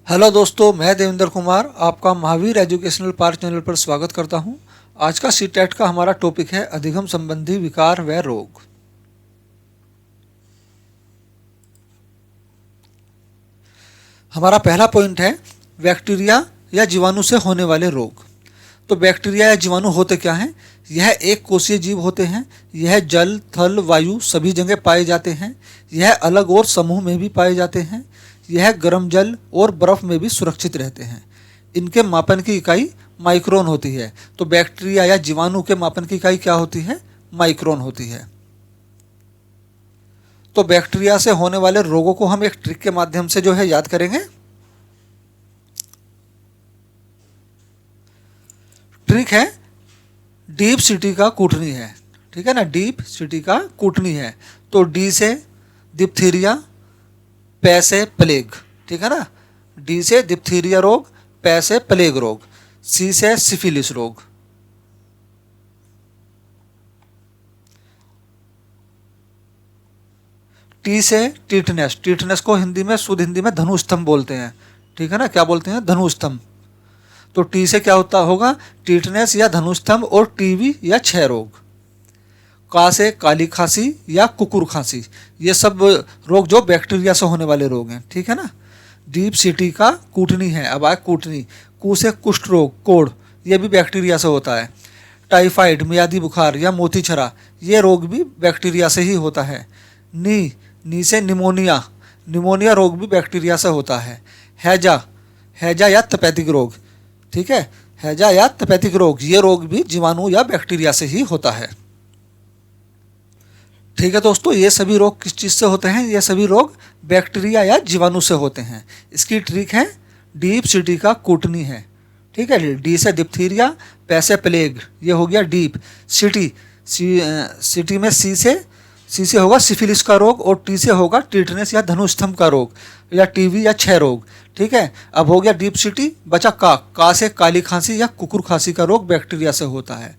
Hello दोस्तों, मैं देवेंद्र कुमार आपका महावीर एजुकेशनल पार्क चैनल पर स्वागत करता हूं। आज का सीटेट का हमारा टॉपिक है अधिगम संबंधी विकार व रोग। हमारा पहला पॉइंट है बैक्टीरिया या जीवाणु से होने वाले रोग। तो बैक्टीरिया या जीवाणु होते क्या हैं? यह एक कोशीय जीव होते हैं। यह जल, थल, वायु सभी जगह पाए जाते हैं। यह अलग और समूह में भी पाए जाते हैं। यह गर्म जल और बर्फ में भी सुरक्षित रहते हैं। इनके मापन की इकाई माइक्रोन होती है। तो बैक्टीरिया या जीवाणु के मापन की इकाई क्या होती है? माइक्रोन होती है। तो बैक्टीरिया से होने वाले रोगों को हम एक ट्रिक के माध्यम से जो है याद करेंगे। ट्रिक है डीप सिटी का कूटनी है। ठीक है ना, डीप सिटी का कूटनी है। तो डी से डिप्थीरिया, पै से प्लेग। ठीक है ना, डी से डिप्थीरिया रोग, पै से प्लेग रोग, सी से सिफिलिस रोग। टी से टीटनेस। टीटनेस को हिंदी में, शुद्ध हिंदी में धनुस्तंभ बोलते हैं। ठीक है ना, क्या बोलते हैं? धनुस्तंभ। तो टी से क्या होता होगा? टीटनेस या धनुस्तंभ और टीबी या क्षय रोग। का से काली खांसी या कुकुर खांसी। ये सब रोग जो बैक्टीरिया से होने वाले रोग हैं। ठीक है ना। डीप सिटी का कूटनी है। अब आए कूटनी। कू से कुष्ठ रोग, कोढ़, ये भी बैक्टीरिया से होता है। टाइफाइड, मियादी बुखार या मोतीछरा, ये रोग भी बैक्टीरिया से ही होता है। नी से निमोनिया। निमोनिया रोग भी बैक्टीरिया से होता है। हैजा, हैजा या तपेदिक रोग। ठीक है, हैजा या तपेदिक रोग, ये रोग भी जीवाणु या बैक्टीरिया से ही होता है। ठीक है दोस्तों, ये सभी रोग किस चीज़ से होते हैं? ये सभी रोग बैक्टीरिया या जीवाणु से होते हैं। इसकी ट्रिक है डीप सिटी का कूटनी है। ठीक है, डी से डिप्थीरिया, पै से प्लेग, ये हो गया डीप सिटी। सिटी में सी से होगा सिफिलिस का रोग और टी से होगा टीटनेस या धनुस्तंभ का रोग या टीबी या क्षय रोग। ठीक है, अब हो गया डीप सिटी, बचा का से काली खांसी या कुकुर खांसी का रोग बैक्टीरिया से होता है।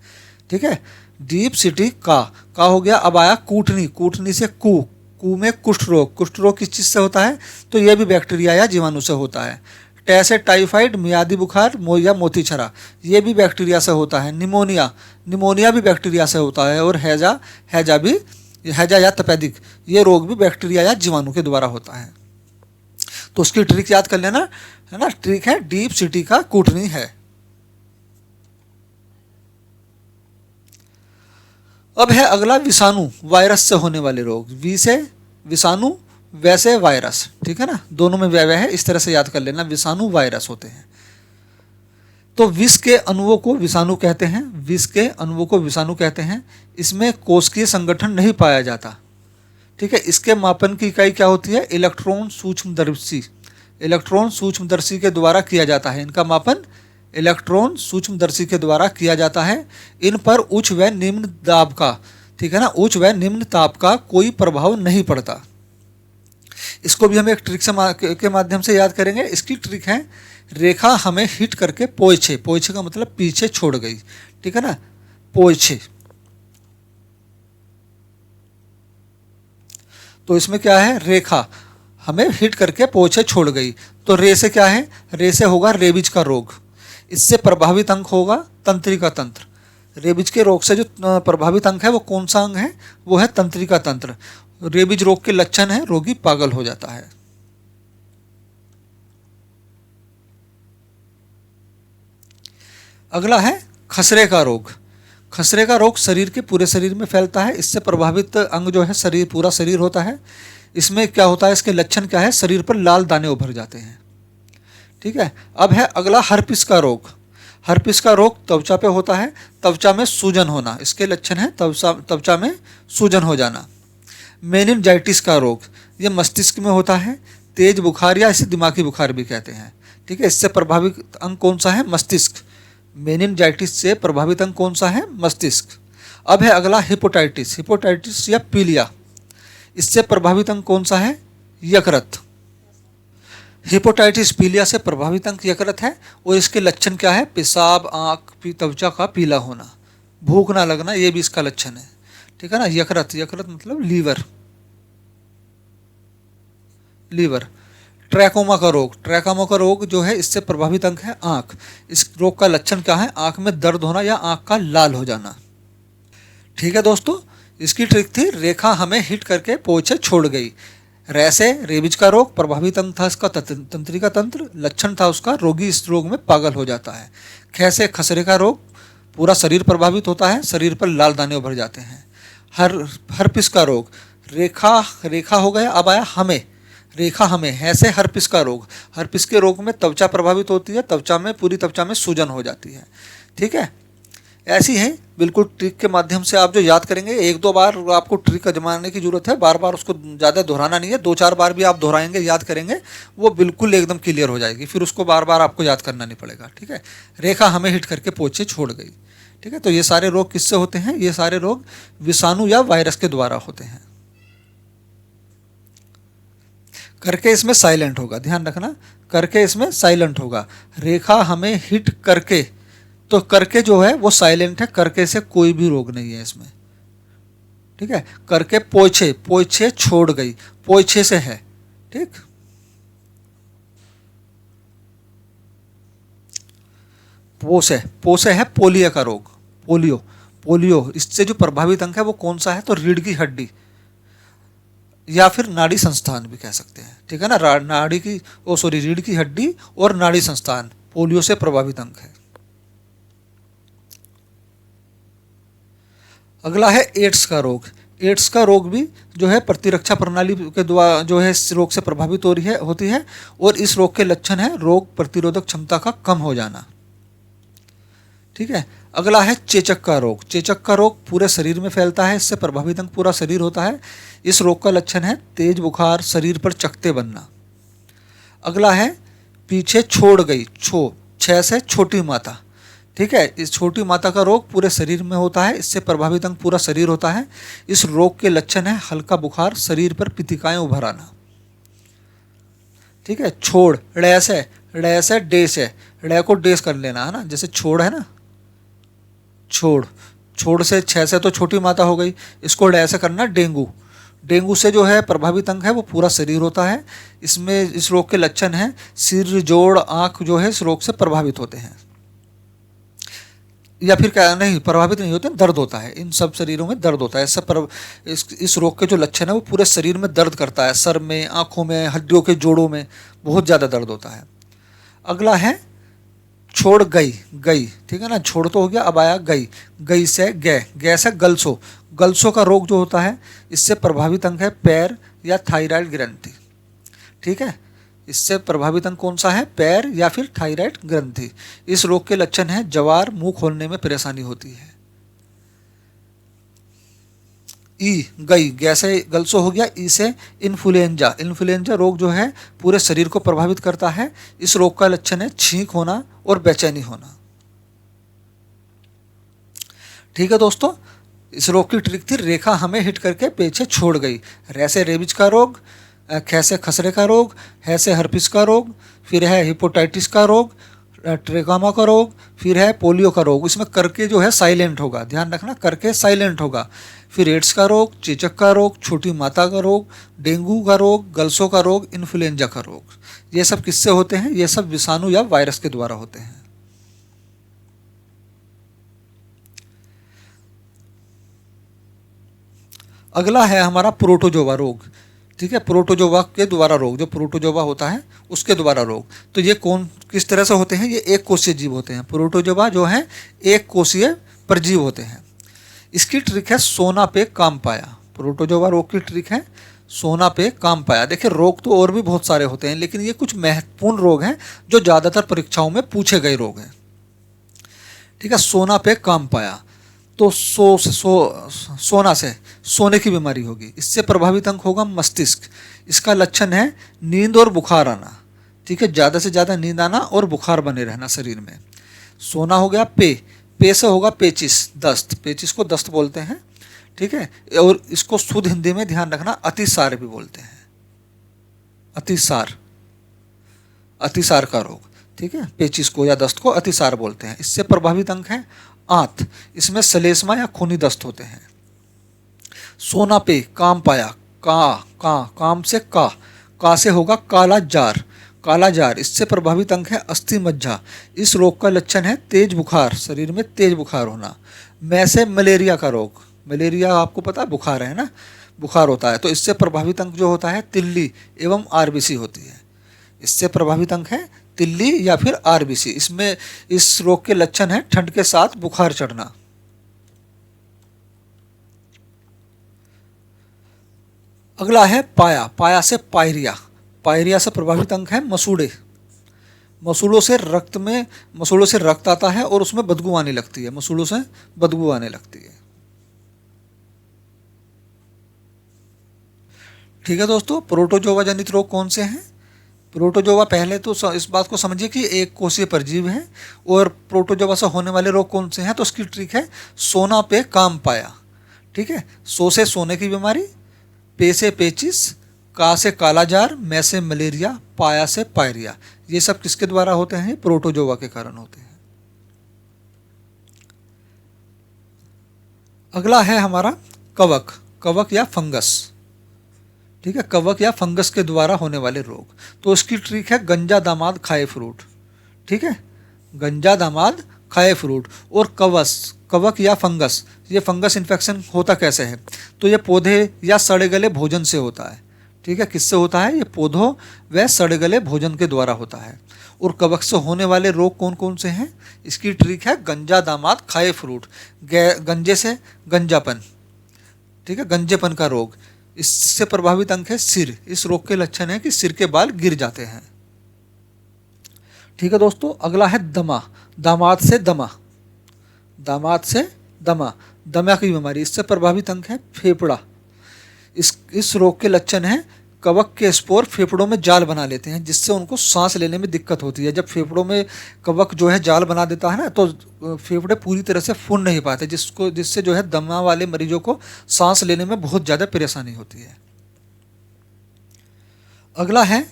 ठीक है, डीप सिटी का हो गया। अब आया कूटनी। कूटनी से कू में कुष्ठ रोग। कुष्ठ रोग किस चीज़ से होता है? तो यह भी बैक्टीरिया या जीवाणु से होता है। टे से टाइफाइड, मियादी बुखार या मोतीछरा, ये भी बैक्टीरिया से होता है। निमोनिया, निमोनिया भी बैक्टीरिया से होता है। और हैजा या तपेदिक, ये रोग भी बैक्टीरिया या जीवाणु के द्वारा होता है। तो उसकी ट्रिक याद कर लेना है ना। ट्रिक है डीप सिटी का कूटनी है। अब है अगला विषाणु, वायरस से होने वाले रोग। वी से विषाणु, वैसे वायरस। ठीक है ना, दोनों में व्यय है, इस तरह से याद कर लेना। विषाणु वायरस होते हैं। तो विष के अणुओं को विषाणु कहते हैं। विष के अणुओं को विषाणु कहते हैं। इसमें कोशिकीय संगठन नहीं पाया जाता। ठीक है, इसके मापन की इकाई क्या होती है? इलेक्ट्रॉन सूक्ष्मदर्शी। इलेक्ट्रॉन सूक्ष्मदर्शी के द्वारा किया जाता है। इनका मापन इलेक्ट्रॉन सूक्ष्मदर्शी के द्वारा किया जाता है। इन पर उच्च व निम्न दाब का, ठीक है ना, उच्च व निम्न ताप का कोई प्रभाव नहीं पड़ता। इसको भी हम एक ट्रिक के माध्यम से याद करेंगे। इसकी ट्रिक है रेखा हमें हिट करके पोइछे। पोइछे का मतलब पीछे छोड़ गई। ठीक है ना, पोइछे। तो इसमें क्या है? रेखा हमें हिट करके पोछे छोड़ गई। तो रे से क्या है? रे से होगा रेबीज का रोग। इससे प्रभावित अंग होगा तंत्रिका तंत्र। रेबीज के रोग से जो प्रभावित अंग है वो कौन सा अंग है? वो है तंत्रिका तंत्र। रेबीज रोग के लक्षण है रोगी पागल हो जाता है। अगला है खसरे का रोग। खसरे का रोग शरीर के पूरे शरीर में फैलता है। इससे प्रभावित अंग जो है शरीर, पूरा शरीर होता है। इसमें क्या होता है? इसके लक्षण क्या है? शरीर पर लाल दाने उभर जाते हैं। ठीक है, अब है अगला हर्पिस का रोग। हर्पिस का रोग त्वचा पे होता है। त्वचा में सूजन होना, इसके लक्षण है त्वचा में सूजन हो जाना। मेनिनजाइटिस का रोग, ये मस्तिष्क में होता है। तेज बुखार या इसे दिमागी बुखार भी कहते हैं। ठीक है, इससे प्रभावित अंग कौन सा है? मस्तिष्क। मेनिनजाइटिस से प्रभावित अंग कौन सा है? मस्तिष्क। अब है अगला हिपोटाइटिस। हिपोटाइटिस या पीलिया, इससे प्रभावित अंग कौन सा है? यकृत। हिपोटाइटिस पीलिया से प्रभावित अंग यकृत है। और इसके लक्षण क्या है? पेशाब, आँख, त्वचा का पीला होना, भूख ना लगना, ये भी इसका लक्षण है। ठीक है ना। यकृत, यकृत मतलब लीवर। लीवर। ट्रैकोमा का रोग जो है इससे प्रभावित अंग है आंख। इस रोग का लक्षण क्या है? आंख में दर्द होना या आंख का लाल हो जाना। ठीक है दोस्तों, इसकी ट्रिक थी रेखा हमें हिट करके पोछे छोड़ गई। रैसे रेबीज का रोग, प्रभावित अंग था इसका तंत्रिका तंत्र, लक्षण था उसका रोगी इस रोग में पागल हो जाता है। खैसे खसरे का रोग, पूरा शरीर प्रभावित होता है, शरीर पर लाल दाने उभर जाते हैं। हर्पिस का रोग, रेखा हो गया, अब आया हमें, रेखा हमें, ऐसे हर्पिस का रोग, हर्पिस के रोग में त्वचा प्रभावित होती है, पूरी त्वचा में सूजन हो जाती है। ठीक है, ऐसी है बिल्कुल ट्रिक के माध्यम से आप जो याद करेंगे, एक दो बार आपको ट्रिक आजमाने की जरूरत है, बार बार उसको ज़्यादा दोहराना नहीं है, दो चार बार भी आप दोहराएंगे याद करेंगे वो बिल्कुल एकदम क्लियर हो जाएगी, फिर उसको बार बार आपको याद करना नहीं पड़ेगा। ठीक है, रेखा हमें हिट करके पोछे छोड़ गई। ठीक है, तो ये सारे रोग किससे होते हैं? ये सारे रोग विषाणु या वायरस के द्वारा होते हैं। करके इसमें साइलेंट होगा, ध्यान रखना, करके इसमें साइलेंट होगा। रेखा हमें हिट करके, तो करके जो है वो साइलेंट है, करके से कोई भी रोग नहीं है इसमें। ठीक है, करके पोछे छोड़ गई, पोछे से है। ठीक, पोसे है पोलियो का रोग, पोलियो इससे जो प्रभावित अंग है वो कौन सा है? तो रीढ़ की हड्डी या फिर नाड़ी संस्थान भी कह सकते हैं। ठीक है ना, रीढ़ की हड्डी और नाड़ी संस्थान पोलियो से प्रभावित अंग है। अगला है एड्स का रोग। एड्स का रोग भी जो है प्रतिरक्षा प्रणाली के द्वारा जो है इस रोग से प्रभावित होती है और इस रोग के लक्षण है रोग प्रतिरोधक क्षमता का कम हो जाना। ठीक है, अगला है चेचक का रोग। चेचक का रोग पूरे शरीर में फैलता है, इससे प्रभावित अंग पूरा शरीर होता है। इस रोग का लक्षण है तेज बुखार, शरीर पर चकत्ते बनना। अगला है पीछे छोड़ गई, छह से छोटी माता। ठीक है, इस छोटी माता का रोग पूरे शरीर में होता है, इससे प्रभावित अंग पूरा शरीर होता है। इस रोग के लक्षण है हल्का बुखार, शरीर पर पितिकाएं उभर आना। ठीक है, छोड़, डैश है डेस है, डे को डेस कर लेना है ना, जैसे छोड़ है ना, छोड़ से छह से तो छोटी माता हो गई, इसको डे से करना डेंगू से जो है प्रभावित अंग है वो पूरा शरीर होता है। इसमें इस रोग के लक्षण हैं सिर, जोड़, आंख जो है इस रोग से प्रभावित होते हैं, या फिर क्या नहीं प्रभावित नहीं होते, दर्द होता है, इन सब शरीरों में दर्द होता है। इस रोग के जो लक्षण है वो पूरे शरीर में दर्द करता है, सर में, आंखों में, हड्डियों के जोड़ों में बहुत ज़्यादा दर्द होता है। अगला है छोड़ गई। ठीक है ना, छोड़ तो हो गया, अब आया गई से गै से गलसो का रोग जो होता है इससे प्रभावित अंग है पैर या थायराइड ग्रंथि। ठीक है, इससे प्रभावित अंग कौन सा है? पैर या फिर थायराइड ग्रंथि। इस रोग के लक्षण है जवार, मुंह खोलने में परेशानी होती है। गैसे गलसो हो गया, ई से इन्फ्लुएंजा रोग जो है पूरे शरीर को प्रभावित करता है। इस रोग का लक्षण है छींक होना और बेचैनी होना। ठीक है दोस्तों, इस रोग की ट्रिक थी रेखा हमें हिट करके पीछे छोड़ गई। रैसे रेबीज का रोग, खैसे खसरे का रोग, हैसे हर्पिस का रोग, फिर है हिपोटाइटिस का रोग, ट्रेकोमा का रोग, फिर है पोलियो का रोग। इसमें करके जो है साइलेंट होगा, ध्यान रखना, करके साइलेंट होगा। फिर एड्स का रोग, चेचक का रोग, छोटी माता का रोग, डेंगू का रोग, गलसो का रोग, इन्फ्लुएंजा का रोग। ये सब किससे होते हैं? ये सब विषाणु या वायरस के द्वारा होते हैं। अगला है हमारा प्रोटोजोआ रोग। ठीक है, प्रोटोजोआ के द्वारा रोग, जो प्रोटोजोआ होता है उसके द्वारा रोग। तो ये किस तरह से होते हैं? ये एक कोषीय जीव होते हैं। प्रोटोजोआ जो है एक कोषीय परजीव होते हैं। इसकी ट्रिक है सोना पे काम पाया। प्रोटोजोआ रोग की ट्रिक है सोना पे काम पाया। देखिए, रोग तो और भी बहुत सारे होते हैं, लेकिन ये कुछ महत्वपूर्ण रोग हैं जो ज़्यादातर परीक्षाओं में पूछे गए रोग हैं। ठीक है, सोना पे काम पाया तो सोना से सोने की बीमारी होगी। इससे प्रभावित अंग होगा मस्तिष्क। इसका लक्षण है नींद और बुखार आना। ठीक है, ज़्यादा से ज़्यादा नींद आना और बुखार बने रहना शरीर में। सोना हो गया पे से होगा पेचिस, दस्त, पेचिस को दस्त बोलते हैं। ठीक है, और इसको शुद्ध हिंदी में ध्यान रखना अतिसार भी बोलते हैं। अतिसार का रोग। ठीक है, पेचिस को या दस्त को अतिसार बोलते हैं। इससे प्रभावित अंग है आंत। इसमें सलेस्मा या खूनी दस्त होते हैं। सोना पे काम पाया, काम से का से होगा काला जार, काला जार। इससे प्रभावित अंग है अस्थि मज्जा। इस रोग का लक्षण है तेज बुखार, शरीर में तेज बुखार होना। मैं से मलेरिया का रोग, मलेरिया आपको पता है बुखार है ना, बुखार होता है। तो इससे प्रभावित अंग जो होता है तिल्ली एवं आरबीसी होती है। इससे प्रभावित अंग है तिल्ली या फिर आरबीसी। इसमें इस रोग के लक्षण है ठंड के साथ बुखार चढ़ना। अगला है पाया, पाया से पायरिया। पायरिया से प्रभावित अंग है मसूड़े। मसूड़ों से रक्त आता है और उसमें बदबू आने लगती है, मसूड़ों से बदबू आने लगती है। ठीक है दोस्तों, प्रोटोजोआ जनित रोग कौन से हैं? प्रोटोजोआ, पहले तो इस बात को समझिए कि एक कोशीय परजीव है। और प्रोटोजोआ से होने वाले रोग कौन से हैं? तो उसकी ट्रिक है सोना पे काम पाया। ठीक है, सो से सोने की बीमारी, पे से पेचिस, का से कालाजार, मैं से मलेरिया, पाया से पायरिया। ये सब किसके द्वारा होते हैं? प्रोटोजोआ के कारण होते हैं। अगला है हमारा कवक, कवक या फंगस। ठीक है, कवक या फंगस के द्वारा होने वाले रोग। तो इसकी ट्रिक है गंजा दामाद खाए फ्रूट। ठीक है, गंजा दामाद खाए फ्रूट। और कवक या फंगस, ये फंगस इन्फेक्शन होता कैसे है? तो ये पौधे या सड़े गले भोजन से होता है। ठीक है, किससे होता है? ये पौधों व सड़े गले भोजन के द्वारा होता है। और कवक से होने वाले रोग कौन कौन से हैं? इसकी ट्रिक है गंजा दामाद खाए फ्रूट। गंजे से गंजापन, ठीक है, गंजेपन का रोग। इससे प्रभावित अंग है सिर। इस रोग के लक्षण है कि सिर के बाल गिर जाते हैं। ठीक है दोस्तों, अगला है दमा, दामाद से दमा, दामाद से दमा, दमा की बीमारी। इससे प्रभावित अंग है फेफड़ा। इस रोग के लक्षण है कवक के स्पोर फेफड़ों में जाल बना लेते हैं, जिससे उनको सांस लेने में दिक्कत होती है। जब फेफड़ों में कवक जो है जाल बना देता है ना, तो फेफड़े पूरी तरह से फूल नहीं पाते, जिससे जो है दमा वाले मरीजों को सांस लेने में बहुत ज़्यादा परेशानी होती है। अगला है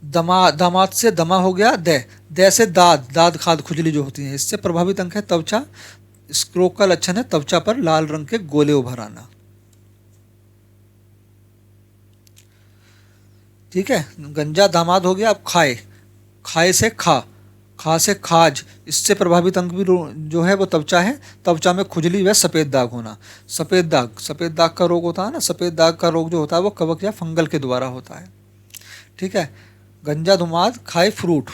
दामाद से दमा हो गया दे से दाद खाद खुजली जो होती है। इससे प्रभावित अंग है त्वचा। इस रोग का लक्षण है त्वचा पर लाल रंग के गोले उभर आना। ठीक है, गंजा दामाद हो गया। अब खाए से खा से खाज। इससे प्रभावित अंग भी जो है वो त्वचा है। त्वचा में खुजली व सफ़ेद दाग होना। सफ़ेद दाग का रोग होता है ना, सफ़ेद दाग का रोग जो होता है वो कवक या फंगल के द्वारा होता है। ठीक है, गंजा दामाद खाए फ्रूट।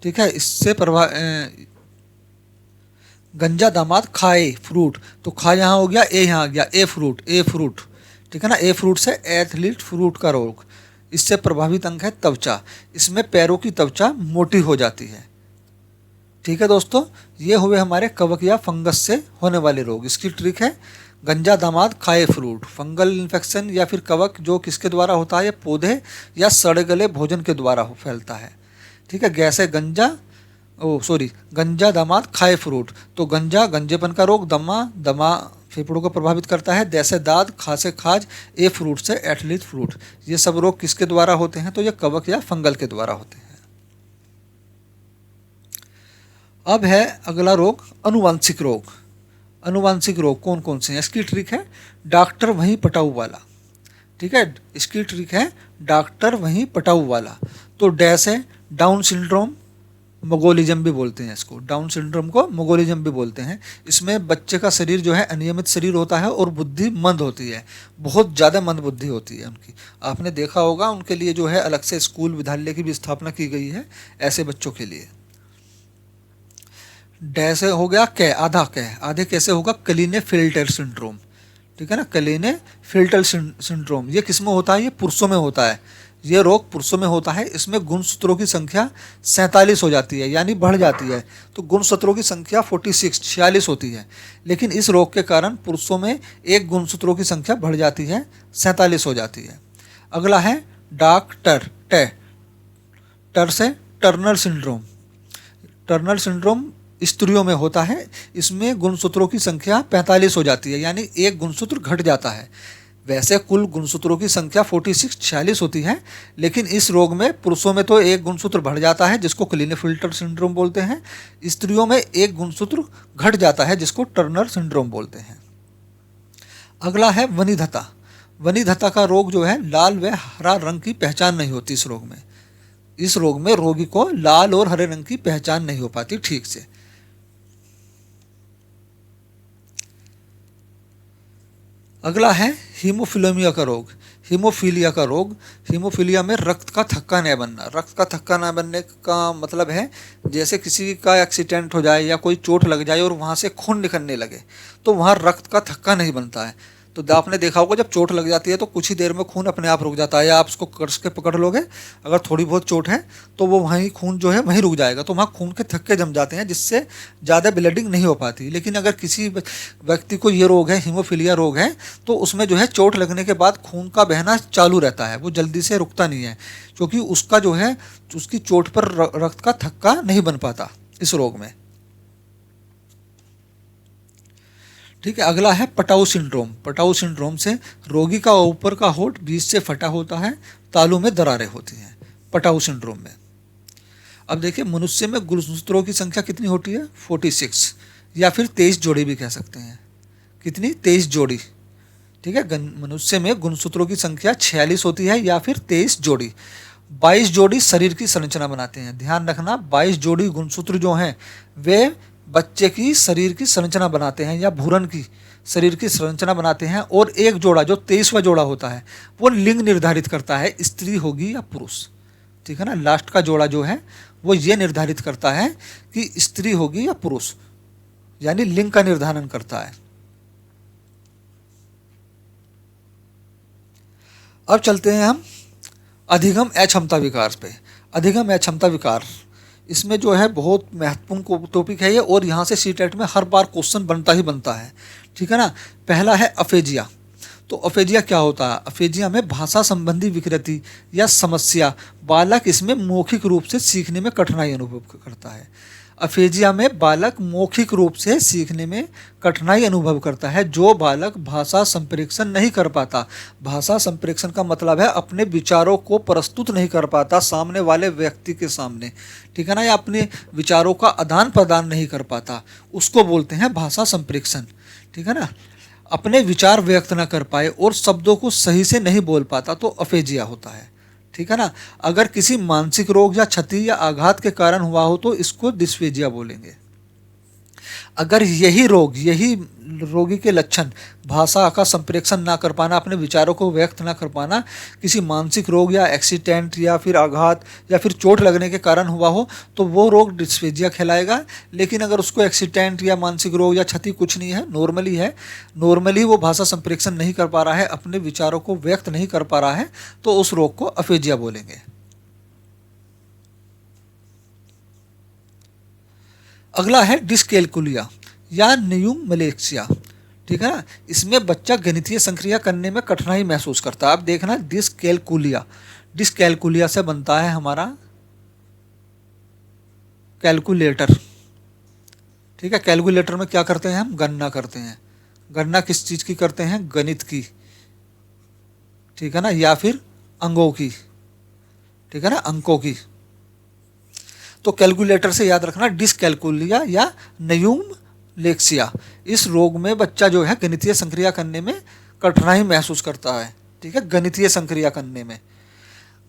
ठीक है, इससे गंजा दामाद खाए फ्रूट, तो खा यहाँ हो गया, ए यहाँ आ गया, ए फ्रूट। ठीक है ना, ए फ्रूट से एथलीट फ्रूट का रोग। इससे प्रभावित अंग है त्वचा। इसमें पैरों की त्वचा मोटी हो जाती है। ठीक है दोस्तों, ये हुए हमारे कवक या फंगस से होने वाले रोग। इसकी ट्रिक है गंजा दामाद खाए फ्रूट। फंगल इन्फेक्शन या फिर कवक जो किसके द्वारा होता है? ये पौधे या सड़े गले भोजन के द्वारा फैलता है। ठीक है, गैसे गंजा दामाद खाए फ्रूट। तो गंजेपन का रोग, दमा फेफड़ों को प्रभावित करता है, दैसे दाद, खा से खाज, ए फ्रूट से एथलीट फ्रूट। ये सब रोग किसके द्वारा होते हैं? तो ये कवक या फंगल के द्वारा होते हैं। अब है अगला रोग अनुवांशिक रोग। अनुवांशिक रोग कौन कौन से हैं? इसकी ट्रिक है डॉक्टर वहीं पटाऊ वाला। ठीक है, इसकी ट्रिक है डॉक्टर वहीं पटाऊ वाला। तो डैश है डाउन सिंड्रोम, मोगोलिज्म भी बोलते हैं इसको। डाउन सिंड्रोम को मोगोलिज्म भी बोलते हैं। इसमें बच्चे का शरीर जो है अनियमित शरीर होता है और बुद्धि मंद होती है, बहुत ज़्यादा मंद बुद्धि होती है उनकी। आपने देखा होगा उनके लिए जो है अलग से स्कूल विद्यालय की भी स्थापना की गई है ऐसे बच्चों के लिए। डैश हो गया आधे कैसे होगा? कलीने फिल्टर सिंड्रोम। ठीक है ना, कलीने फिल्टर सिंड्रोम। ये किस में होता है? ये पुरुषों में होता है। ये रोग पुरुषों में होता है। इसमें गुणसूत्रों की संख्या 47 हो जाती है, यानी बढ़ जाती है। तो गुणसूत्रों की संख्या 46 होती है। लेकिन इस रोग के कारण पुरुषों में एक गुणसूत्रों की संख्या बढ़ जाती है, 47 हो जाती है। अगला है टर से टर्नर सिंड्रोम। टर्नर सिंड्रोम स्त्रियों में होता है। इसमें गुणसूत्रों की संख्या 45 हो जाती है, यानी एक गुणसूत्र घट जाता है। वैसे कुल गुणसूत्रों की संख्या 46 होती है, लेकिन इस रोग में पुरुषों में तो एक गुणसूत्र बढ़ जाता है जिसको क्लीनेफिल्टर सिंड्रोम बोलते हैं। स्त्रियों में एक गुणसूत्र घट जाता है जिसको टर्नर सिंड्रोम बोलते हैं। अगला है वनिधता। वनिधता का रोग जो है, लाल व हरा रंग की पहचान नहीं होती इस रोग में। इस रोग में रोगी को लाल और हरे रंग की पहचान नहीं हो पाती ठीक से। अगला है हीमोफिलीमिया का रोग। हीमोफीलिया का रोग, हीमोफीलिया में रक्त का थक्का न बनना। रक्त का थक्का न बनने का मतलब है जैसे किसी का एक्सीडेंट हो जाए या कोई चोट लग जाए और वहाँ से खून निकलने लगे, तो वहाँ रक्त का थक्का नहीं बनता है। तो आपने देखा होगा जब चोट लग जाती है तो कुछ ही देर में खून अपने आप रुक जाता है, या आप उसको कस के पकड़ लोगे, अगर थोड़ी बहुत चोट है तो वो वहीं खून जो है वहीं रुक जाएगा, तो वहाँ खून के थक्के जम जाते हैं जिससे ज़्यादा ब्लीडिंग नहीं हो पाती। लेकिन अगर किसी व्यक्ति को ये रोग है, हीमोफीलिया रोग है, तो उसमें जो है चोट लगने के बाद खून का बहना चालू रहता है, वो जल्दी से रुकता नहीं है, क्योंकि उसका जो है उसकी चोट पर रक्त का थक्का नहीं बन पाता इस रोग में। ठीक है, अगला है पटाऊ सिंड्रोम। पटाऊ सिंड्रोम से रोगी का ऊपर का होंठ बीच से फटा होता है, तालू में दरारें होती हैं पटाऊ सिंड्रोम में। अब देखिए, मनुष्य में गुणसूत्रों की संख्या कितनी होती है? 46, या फिर 23 जोड़ी भी कह सकते हैं। कितनी? 23 जोड़ी। ठीक है, मनुष्य में गुणसूत्रों की संख्या 46 होती है या फिर 23 जोड़ी। 22 जोड़ी शरीर की संरचना बनाते हैं। ध्यान रखना, 22 जोड़ी गुणसूत्र जो हैं वे बच्चे की शरीर की संरचना बनाते हैं, या भ्रूण की शरीर की संरचना बनाते हैं। और एक जोड़ा जो 23वां जोड़ा होता है वो लिंग निर्धारित करता है, स्त्री होगी या पुरुष। ठीक है ना, लास्ट का जोड़ा जो है वो ये निर्धारित करता है कि स्त्री होगी या पुरुष, यानी लिंग का निर्धारण करता है। अब चलते हैं हम अधिगम अक्षमता विकार पे। अधिगम अक्षमता विकार, इसमें जो है बहुत महत्वपूर्ण टॉपिक है ये, और यहाँ से सीटेट में हर बार क्वेश्चन बनता ही बनता है। ठीक है ना। पहला है अफेजिया। तो अफेजिया क्या होता है? अफेजिया में भाषा संबंधी विकृति या समस्या, बालक इसमें मौखिक रूप से सीखने में कठिनाई अनुभव करता है। अफेजिया में बालक मौखिक रूप से सीखने में कठिनाई अनुभव करता है। जो बालक भाषा संप्रेषण नहीं कर पाता, भाषा संप्रेषण का मतलब है अपने विचारों को प्रस्तुत नहीं कर पाता सामने वाले व्यक्ति के सामने, ठीक है ना, या अपने विचारों का आदान प्रदान नहीं कर पाता, उसको बोलते हैं भाषा संप्रेषण। ठीक है ना। अपने विचार व्यक्त ना कर पाए और शब्दों को सही से नहीं बोल पाता तो अफेजिया होता है। ठीक है ना। अगर किसी मानसिक रोग या क्षति या आघात के कारण हुआ हो तो इसको डिस्फेजिया बोलेंगे। अगर यही रोगी के लक्षण भाषा का संप्रेषण ना कर पाना, अपने विचारों को व्यक्त ना कर पाना, किसी मानसिक रोग या एक्सीडेंट या फिर आघात या फिर चोट लगने के कारण हुआ हो तो वो रोग डिस्फेजिया कहलाएगा। लेकिन अगर उसको एक्सीडेंट या मानसिक रोग या क्षति कुछ नहीं है, नॉर्मली वो भाषा संप्रेषण नहीं कर पा रहा है, अपने विचारों को व्यक्त नहीं कर पा रहा है, तो उस रोग को अफेजिया बोलेंगे। अगला है डिस्कैलकुलिया या न्यूमलेक्सिया। ठीक है ना। इसमें बच्चा गणितीय संक्रिया करने में कठिनाई महसूस करता है। अब देखना, डिस्कैलकुलिया से बनता है हमारा कैलकुलेटर। ठीक है। कैलकुलेटर में क्या करते हैं हम? गणना करते हैं। गणना किस चीज की करते हैं? गणित की। ठीक है ना, या फिर अंगों की। ठीक है ना, अंकों की। तो कैलकुलेटर से याद रखना डिस्कैलकुलिया या न्यूमलेक्सिया। इस रोग में बच्चा जो है गणितीय संक्रिया करने में कठिनाई महसूस करता है। ठीक है, गणितीय संक्रिया करने में।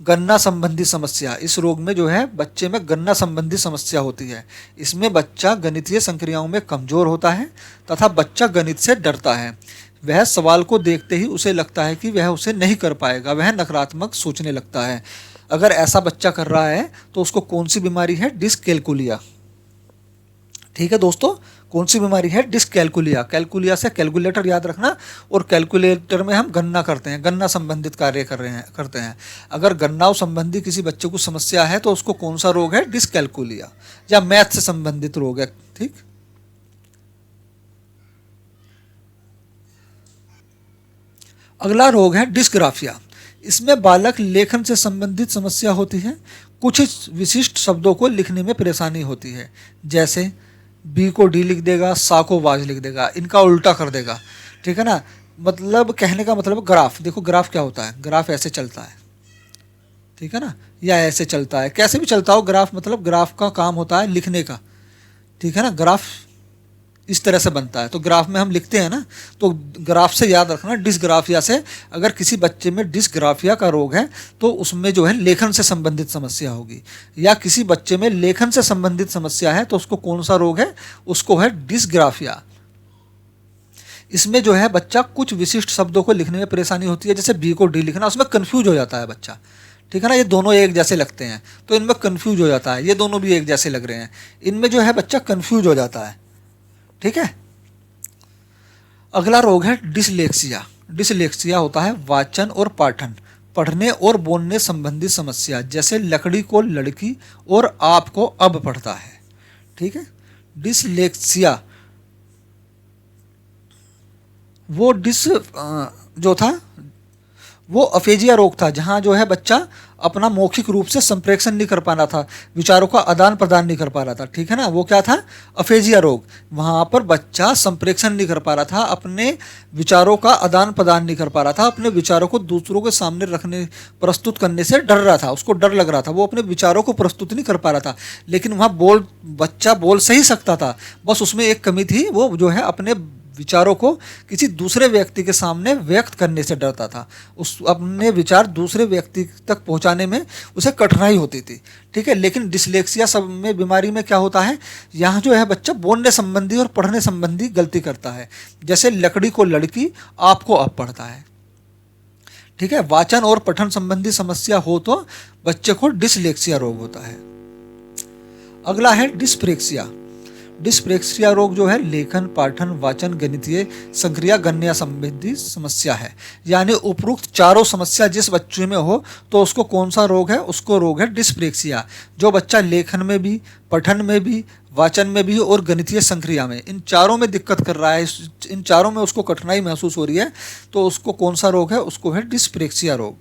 गणना संबंधी समस्या, इस रोग में जो है बच्चे में गणना संबंधी समस्या होती है। इसमें बच्चा गणितीय संक्रियाओं में कमजोर होता है तथा बच्चा गणित से डरता है। वह सवाल को देखते ही उसे लगता है कि वह उसे नहीं कर पाएगा, वह नकारात्मक सोचने लगता है। अगर ऐसा बच्चा कर रहा है तो उसको कौन सी बीमारी है? डिस्कैलकुलिया। ठीक है दोस्तों, कौन सी बीमारी है? डिस्कैलकुलिया। कैलकुलिया से कैलकुलेटर याद रखना, और कैलकुलेटर में हम गणना करते हैं, गणना संबंधित कार्य करते हैं। अगर गणनाओं संबंधी किसी बच्चे को समस्या है तो उसको कौन सा रोग है? डिस्कैलकुलिया, या मैथ से संबंधित रोग है। ठीक। अगला रोग है डिस्ग्राफिया। इसमें बालक लेखन से संबंधित समस्या होती है। कुछ विशिष्ट शब्दों को लिखने में परेशानी होती है, जैसे बी को डी लिख देगा, सा को वाज लिख देगा, इनका उल्टा कर देगा। ठीक है ना। मतलब कहने का मतलब ग्राफ। देखो ग्राफ क्या होता है? ग्राफ ऐसे चलता है, ठीक है ना, या ऐसे चलता है, कैसे भी चलता हो ग्राफ, मतलब ग्राफ का काम होता है लिखने का। ठीक है ना। ग्राफ इस तरह से बनता है। तो ग्राफ में हम लिखते हैं ना, तो ग्राफ से याद रखना, डिस्ग्राफिया से। अगर किसी बच्चे में डिस्ग्राफिया का रोग है तो उसमें जो है लेखन से संबंधित समस्या होगी, या किसी बच्चे में लेखन से संबंधित समस्या है तो उसको कौन सा रोग है, उसको है डिस्ग्राफिया। इसमें जो है बच्चा कुछ विशिष्ट शब्दों को लिखने में परेशानी होती है, जैसे बी को डी लिखना, उसमें कन्फ्यूज हो जाता है बच्चा, ठीक है ना। ये दोनों एक जैसे लगते हैं तो इनमें कन्फ्यूज हो जाता है, ये दोनों भी एक जैसे लग रहे हैं, इनमें जो है बच्चा कन्फ्यूज हो जाता है, ठीक है। अगला रोग है डिसलेक्सिया। डिसलेक्सिया होता है वाचन और पाठन, पढ़ने और बोलने संबंधी समस्या, जैसे लकड़ी को लड़की और आप को अब पढ़ता है, ठीक है। डिसलेक्सिया वो जो था वो अफेजिया रोग था, जहाँ जो है बच्चा अपना मौखिक रूप से संप्रेषण नहीं कर पा रहा था, विचारों का आदान प्रदान नहीं कर पा रहा था, ठीक है ना। वो क्या था, अफेजिया रोग। वहाँ पर बच्चा संप्रेषण नहीं कर पा रहा था, अपने विचारों का आदान प्रदान नहीं कर पा रहा था, अपने विचारों को दूसरों के सामने रखने, प्रस्तुत करने से डर रहा था, उसको डर लग रहा था, वो अपने विचारों को प्रस्तुत नहीं कर पा रहा था। लेकिन वहाँ बच्चा बोल सही सकता था, बस उसमें एक कमी थी, वो जो है अपने विचारों को किसी दूसरे व्यक्ति के सामने व्यक्त करने से डरता था, उस अपने विचार दूसरे व्यक्ति तक पहुंचाने में उसे कठिनाई होती थी, ठीक है। लेकिन डिसलेक्सिया सब में बीमारी में क्या होता है, यहाँ जो है बच्चा बोलने संबंधी और पढ़ने संबंधी गलती करता है, जैसे लकड़ी को लड़की आपको अब पढ़ता है, ठीक है। वाचन और पठन संबंधी समस्या हो तो बच्चे को डिसलेक्सिया रोग होता है। अगला है डिस्प्रेक्सिया। डिस्प्रेक्सिया रोग जो है लेखन, पाठन, वाचन, गणितीय संक्रिया, गणना संबंधी समस्या है। यानी उपरोक्त चारों समस्या जिस बच्चे में हो तो उसको कौन सा रोग है, उसको रोग है डिस्प्रेक्सिया। जो बच्चा लेखन में भी, पठन में भी, वाचन में भी और गणितीय संक्रिया में, इन चारों में दिक्कत कर रहा है, इन चारों में उसको कठिनाई महसूस हो रही है, तो उसको कौन सा रोग है, उसको है डिस्प्रेक्सिया रोग,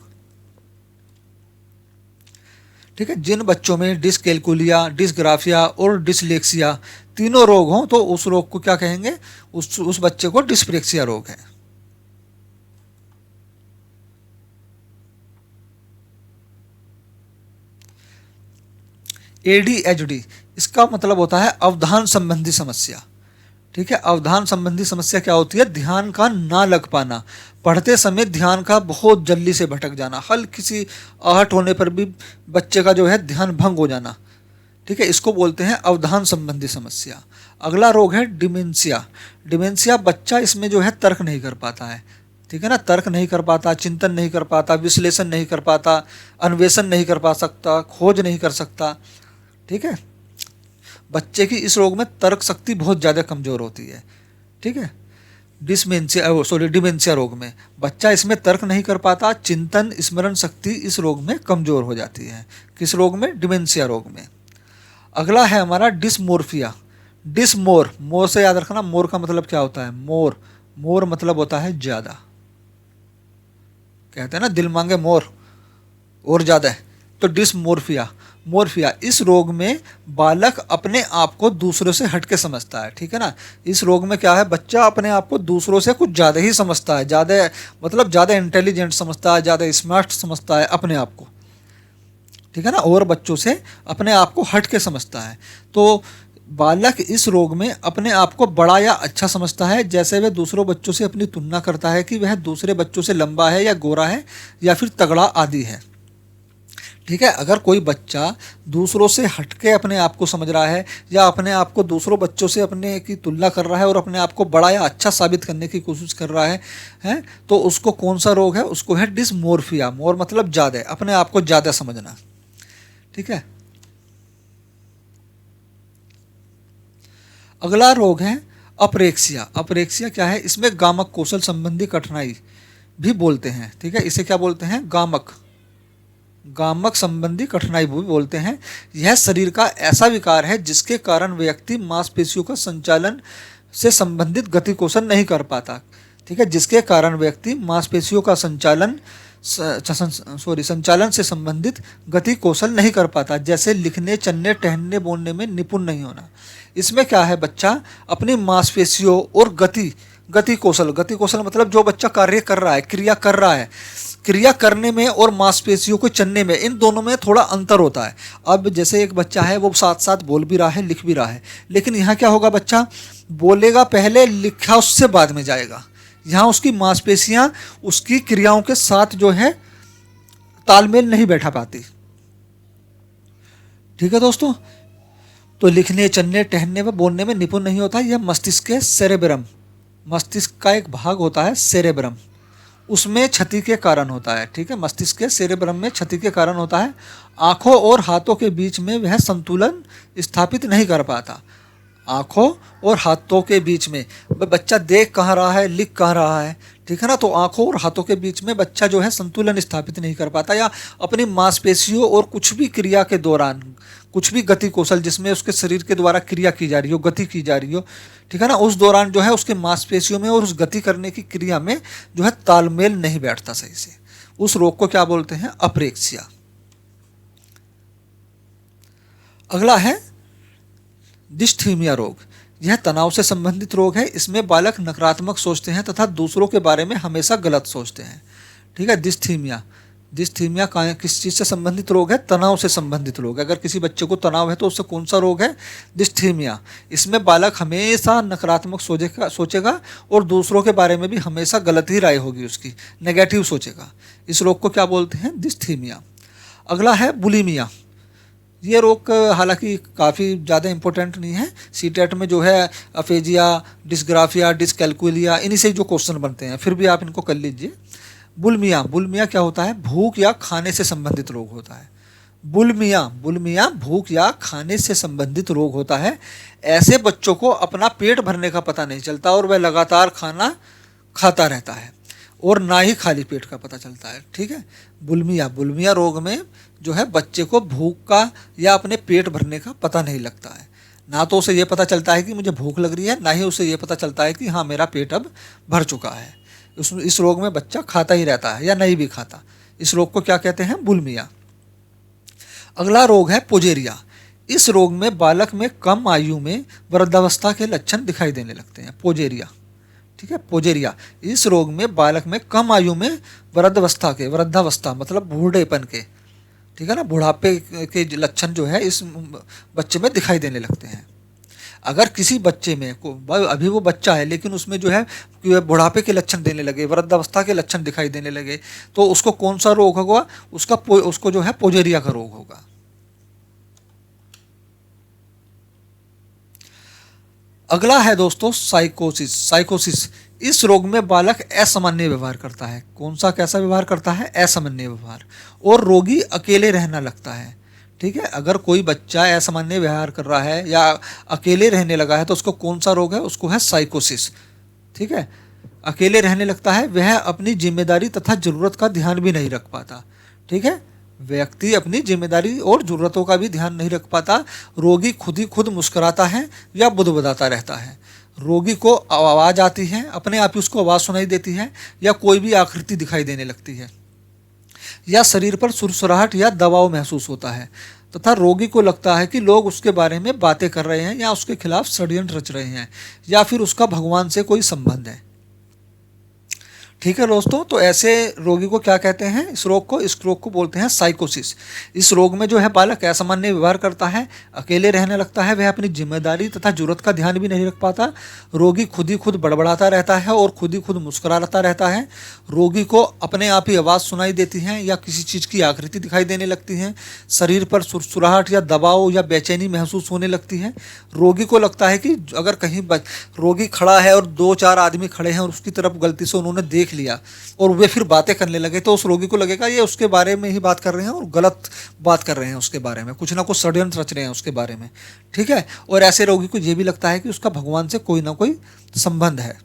ठीक है। जिन बच्चों में डिसकैल्कुलिया, डिसग्राफिया और डिसलेक्सिया तीनों रोग हों तो उस रोग को क्या कहेंगे, उस बच्चे को डिस्प्रेक्सिया रोग है। ADHD, इसका मतलब होता है अवधान संबंधी समस्या, ठीक है। अवधान संबंधी समस्या क्या होती है, ध्यान का ना लग पाना, पढ़ते समय ध्यान का बहुत जल्दी से भटक जाना, हल्की सी आहट होने पर भी बच्चे का जो है ध्यान भंग हो जाना, ठीक है। इसको बोलते हैं अवधान संबंधी समस्या। अगला रोग है डिमेंशिया। डिमेंशिया बच्चा इसमें जो है तर्क नहीं कर पाता है, ठीक है ना, तर्क नहीं कर पाता, चिंतन नहीं कर पाता, विश्लेषण नहीं कर पाता, अन्वेषण नहीं कर पा सकता, खोज नहीं कर सकता, ठीक है। बच्चे की इस रोग में तर्क शक्ति बहुत ज़्यादा कमज़ोर होती है, ठीक है। डिमेंशिया रोग में बच्चा इसमें तर्क नहीं कर पाता, चिंतन, स्मरण शक्ति इस रोग में कमज़ोर हो जाती है। किस रोग में, डिमेंशिया रोग में। अगला है हमारा डिसमोर्फिया। डिसमोर, मोर से याद रखना, मोर का मतलब क्या होता है, मोर, मोर मतलब होता है ज़्यादा, कहते हैं ना दिल मांगे मोर और ज़्यादा है, तो डिसमोर्फिया, मोर्फिया, इस रोग में बालक अपने आप को दूसरों से हटके समझता है, ठीक है ना। इस रोग में क्या है, बच्चा अपने आप को दूसरों से कुछ ज़्यादा ही समझता है, ज़्यादा मतलब ज़्यादा इंटेलिजेंट समझता है, ज़्यादा स्मार्ट समझता है अपने आप को, ठीक है ना, और बच्चों से अपने आप को हटके समझता है। तो बालक इस रोग में अपने आप को बड़ा या अच्छा समझता है, जैसे वह दूसरों बच्चों से अपनी तुलना करता है कि वह दूसरे बच्चों से लंबा है या गोरा है या फिर तगड़ा आदि है, ठीक है। अगर कोई बच्चा दूसरों से हटके अपने आप को समझ रहा है या अपने आप को दूसरों बच्चों से अपने की तुलना कर रहा है और अपने आप को बड़ा या अच्छा साबित करने की कोशिश कर रहा है तो उसको कौन सा रोग है, उसको है डिसमोर्फिया। मोर मतलब ज़्यादा, अपने आप को ज़्यादा समझना, ठीक है। अगला रोग है अप्रेक्सिया। अप्रेक्सिया क्या है, इसमें गामक कौशल संबंधी कठिनाई भी बोलते हैं, ठीक है। इसे क्या बोलते हैं, गामक संबंधी कठिनाई भी बोलते हैं। यह शरीर का ऐसा विकार है जिसके कारण व्यक्ति मांसपेशियों का संचालन से संबंधित गति कौशल नहीं कर पाता, ठीक है। जिसके कारण व्यक्ति मांसपेशियों का संचालन से संबंधित गति कौशल नहीं कर पाता, जैसे लिखने, चलने, टहलने, बोलने में निपुण नहीं होना। इसमें क्या है, बच्चा अपनी मांसपेशियों और गति कौशल मतलब जो बच्चा कार्य कर रहा है, क्रिया कर रहा है, क्रिया करने में और मांसपेशियों को चलने में, इन दोनों में थोड़ा अंतर होता है। अब जैसे एक बच्चा है वो साथ साथ बोल भी रहा है, लिख भी रहा है, लेकिन यहाँ क्या होगा, बच्चा बोलेगा पहले, लिखा उससे बाद में जाएगा। यहाँ उसकी मांसपेशियाँ उसकी क्रियाओं के साथ जो है तालमेल नहीं बैठा पाती। ठीक है दोस्तों, तो लिखने, चलने, टहलने व बोलने में निपुण नहीं होता। यह मस्तिष्क के सेरेब्रम, मस्तिष्क का एक भाग होता है सेरेब्रम, उसमें क्षति के कारण होता है। ठीक है, मस्तिष्क के सेरेब्रम में क्षति के कारण होता है। आँखों और हाथों के बीच में वह संतुलन स्थापित नहीं कर पाता। आँखों और हाथों के बीच में बच्चा देख कहाँ रहा है, लिख कहाँ रहा है, ठीक है ना, तो आँखों और हाथों के बीच में बच्चा जो है संतुलन स्थापित नहीं कर पाता, या अपनी मांसपेशियों और कुछ भी क्रिया के दौरान, कुछ भी गति कौशल जिसमें उसके शरीर के द्वारा क्रिया की जा रही हो, गति की जा रही हो, ठीक है ना, उस दौरान जो है उसके मांसपेशियों में और उस गति करने की क्रिया में जो है तालमेल नहीं बैठता सही से। उस रोग को क्या बोलते हैं, अप्रेक्सिया। अगला है डिस्थीमिया रोग। यह तनाव से संबंधित रोग है। इसमें बालक नकारात्मक सोचते हैं तथा दूसरों के बारे में हमेशा गलत सोचते हैं। ठीक है, डिस्थीमिया, डिस्थीमिया किस चीज़ से संबंधित रोग है, तनाव से संबंधित रोग है। अगर किसी बच्चे को तनाव है तो उससे कौन सा रोग है, डिस्थीमिया। इसमें बालक हमेशा नकारात्मक सोचेगा और दूसरों के बारे में भी हमेशा गलत ही राय होगी उसकी, नेगेटिव सोचेगा। इस रोग को क्या बोलते हैं, डिस्थीमिया। अगला है बुलिमिया। ये रोग हालांकि काफ़ी ज़्यादा इंपॉर्टेंट नहीं है, सीटेट में जो है अफेजिया, डिस्ग्राफिया, डिस्कैल्कुलिया, इन्हीं से जो क्वेश्चन बनते हैं, फिर भी आप इनको कर लीजिए। बुलिमिया, बुलिमिया क्या होता है, भूख या खाने से संबंधित रोग होता है। बुलिमिया, बुलिमिया भूख या खाने से संबंधित रोग होता है। ऐसे बच्चों को अपना पेट भरने का पता नहीं चलता और वह लगातार खाना खाता रहता है और ना ही खाली पेट का पता चलता है। ठीक है, बुलिमिया, बुलिमिया रोग में जो है बच्चे को भूख का या अपने पेट भरने का पता नहीं लगता है। ना तो उसे ये पता चलता है कि मुझे भूख लग रही है, ना ही उसे ये पता चलता है कि हाँ मेरा पेट अब भर चुका है। इस रोग में बच्चा खाता ही रहता है या नहीं भी खाता। इस रोग को क्या कहते हैं, बुलिमिया। अगला रोग है पोजेरिया। इस रोग में बालक में कम आयु में वृद्धावस्था के लक्षण दिखाई देने लगते हैं। पोजेरिया, ठीक है, पोजेरिया। इस रोग में बालक में कम आयु में वृद्धावस्था मतलब बूढ़ेपन के, ठीक है ना, बुढ़ापे के लक्षण जो है इस बच्चे में दिखाई देने लगते हैं। अगर किसी बच्चे में अभी वो बच्चा है लेकिन उसमें जो है बुढ़ापे के लक्षण देने लगे, वृद्धावस्था के लक्षण दिखाई देने लगे, तो उसको कौन सा रोग होगा, उसको जो है पोजेरिया का रोग होगा। अगला है दोस्तों साइकोसिस। साइकोसिस, इस रोग में बालक असामान्य व्यवहार करता है। कौन सा, कैसा व्यवहार करता है, असामान्य व्यवहार, और रोगी अकेले रहना लगता है। ठीक है, अगर कोई बच्चा असामान्य व्यवहार कर रहा है या अकेले रहने लगा है तो उसको कौन सा रोग है, उसको है साइकोसिस। ठीक है, अकेले रहने लगता है, वह अपनी जिम्मेदारी तथा जरूरत का ध्यान भी नहीं रख पाता। ठीक है, व्यक्ति अपनी जिम्मेदारी और जरूरतों का भी ध्यान नहीं रख पाता। रोगी खुद ही खुद मुस्कुराता है या बुदबुदाता रहता है। रोगी को आवाज़ आती है, अपने आप ही उसको आवाज़ सुनाई देती है, या कोई भी आकृति दिखाई देने लगती है, या शरीर पर सुरसुराहट या दबाव महसूस होता है, तथा रोगी को लगता है कि लोग उसके बारे में बातें कर रहे हैं या उसके खिलाफ षड्यंत्र रच रहे हैं, या फिर उसका भगवान से कोई संबंध है। ठीक है दोस्तों, तो ऐसे रोगी को क्या कहते हैं, इस रोग को बोलते हैं साइकोसिस। इस रोग में जो है बालक असामान्य व्यवहार करता है, अकेले रहने लगता है, वह अपनी जिम्मेदारी तथा जरूरत का ध्यान भी नहीं रख पाता। रोगी खुद ही खुद बड़बड़ाता रहता है और खुद ही खुद मुस्कुराता रहता है। रोगी को अपने आप ही आवाज़ सुनाई देती है या किसी चीज़ की आकृति दिखाई देने लगती है। शरीर पर सुरसुराहट या दबाव या बेचैनी महसूस होने लगती है। रोगी को लगता है कि अगर कहीं रोगी खड़ा है और 2-4 आदमी खड़े हैं और उसकी तरफ गलती से उन्होंने देख लिया और वे फिर बातें करने लगे, तो उस रोगी को लगेगा ये उसके बारे में ही बात कर रहे हैं और गलत बात कर रहे हैं उसके बारे में, कुछ ना कुछ षड्यंत्र रच रहे हैं उसके बारे में। ठीक है, और ऐसे रोगी को ये भी लगता है कि उसका भगवान से कोई ना कोई संबंध है।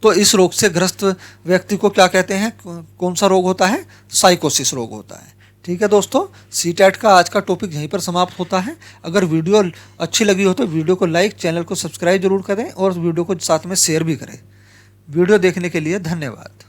तो इस रोग से ग्रस्त व्यक्ति को क्या कहते हैं, कौन सा रोग होता है, साइकोसिस रोग होता है। ठीक है दोस्तों, सीटेट का आज का टॉपिक यहीं पर समाप्त होता है। अगर वीडियो अच्छी लगी हो तो वीडियो को लाइक, चैनल को सब्सक्राइब जरूर करें और वीडियो को साथ में शेयर भी करें। वीडियो देखने के लिए धन्यवाद।